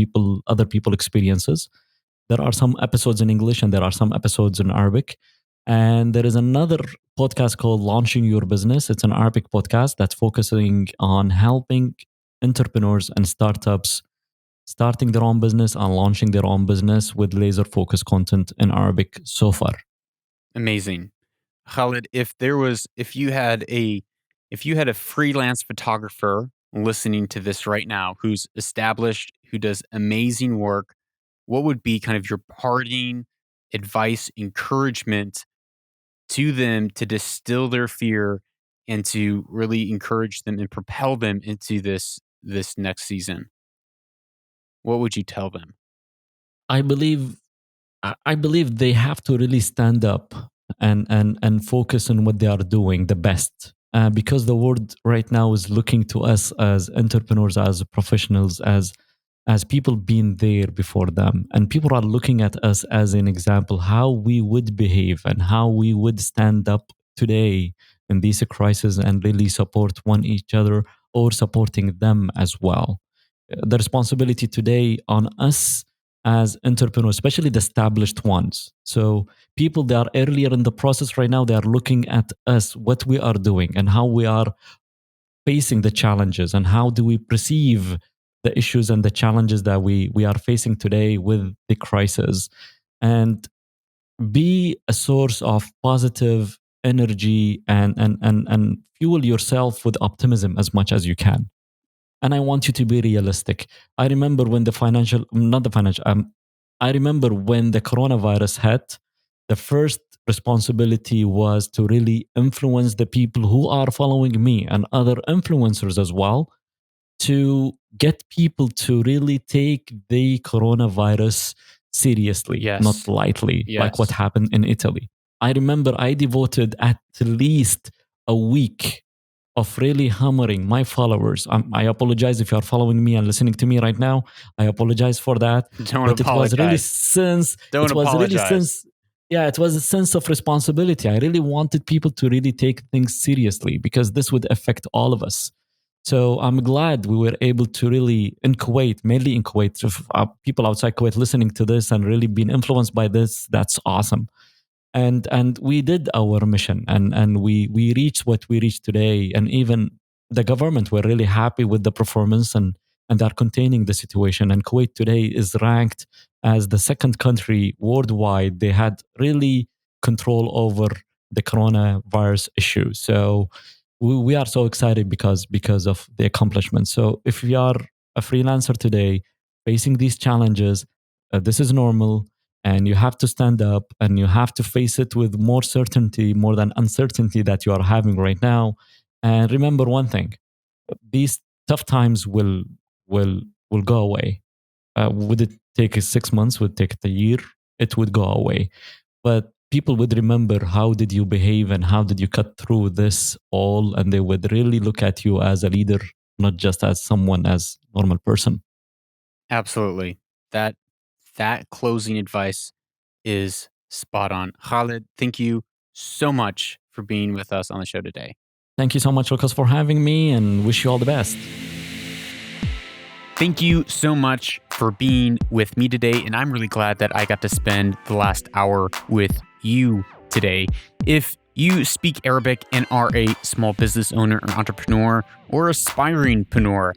A: other people experiences. There are some episodes in English and there are some episodes in Arabic. And there is another podcast called Launching Your Business. It's an Arabic podcast that's focusing on helping entrepreneurs and startups starting their own business and launching their own business with laser focused content in Arabic so far.
B: Amazing. Khalid, if you had a freelance photographer listening to this right now who's established, who does amazing work, what would be kind of your parting advice, encouragement to them to distill their fear and to really encourage them and propel them into this next season? What would you tell them?
A: I believe I believe they have to really stand up and focus on what they are doing the best. Because the world right now is looking to us as entrepreneurs, as professionals, as people being there before them, and people are looking at us as an example how we would behave and how we would stand up today in these crises and really support one each other or supporting them as well. The responsibility today on us as entrepreneurs, especially the established ones. So people that are earlier in the process right now, they are looking at us, what we are doing and how we are facing the challenges and how do we perceive the issues and the challenges that we are facing today with the crisis, and be a source of positive energy and fuel yourself with optimism as much as you can. And I want you to be realistic. I remember when I remember when the coronavirus hit, the first responsibility was to really influence the people who are following me and other influencers as well, to get people to really take the coronavirus seriously, not
B: Yes.
A: lightly, like what
B: Yes.
A: happened in Italy. I remember I devoted at least a week of really hammering my followers. I apologize if you are following me and listening to me right now. I apologize for that.
B: Don't
A: But
B: apologize. Don't
A: it was really
B: apologize.
A: since, yeah, it was a sense of responsibility. I really wanted people to really take things seriously because this would affect all of us. So I'm glad we were able to really in Kuwait, mainly in Kuwait, if people outside Kuwait listening to this and really being influenced by this, that's awesome. And we did our mission and we reached what we reached today, and even the government were really happy with the performance and are containing the situation. And Kuwait today is ranked as the second country worldwide. They had really control over the coronavirus issue. So we are so excited because of the accomplishment. So if you are a freelancer today facing these challenges, this is normal, and you have to stand up and you have to face it with more certainty, more than uncertainty that you are having right now. And remember one thing: these tough times will go away. Would it take us 6 months? Would it take it a year? It would go away. But people would remember how did you behave and how did you cut through this all, and they would really look at you as a leader, not just as someone, as normal person.
B: Absolutely. That that closing advice is spot on. Khalid, thank you so much for being with us on the show today.
A: Thank you so much, Lucas, for having me, and wish you all the best.
B: Thank you so much for being with me today. And I'm really glad that I got to spend the last hour with you today. If you speak Arabic and are a small business owner or entrepreneur or aspiringpreneur,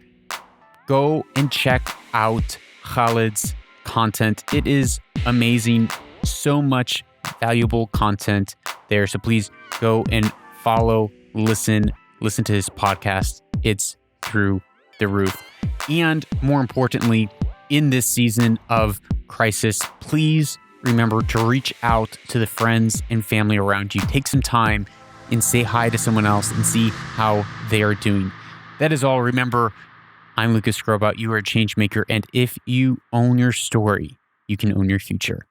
B: go and check out Khalid's content. It is amazing. So much valuable content there. So please go and follow, listen to his podcast. It's through the roof. And more importantly, in this season of crisis, please remember to reach out to the friends and family around you. Take some time and say hi to someone else and see how they are doing. That is all. Remember, I'm Lucas Grobot. You are a change maker. And if you own your story, you can own your future.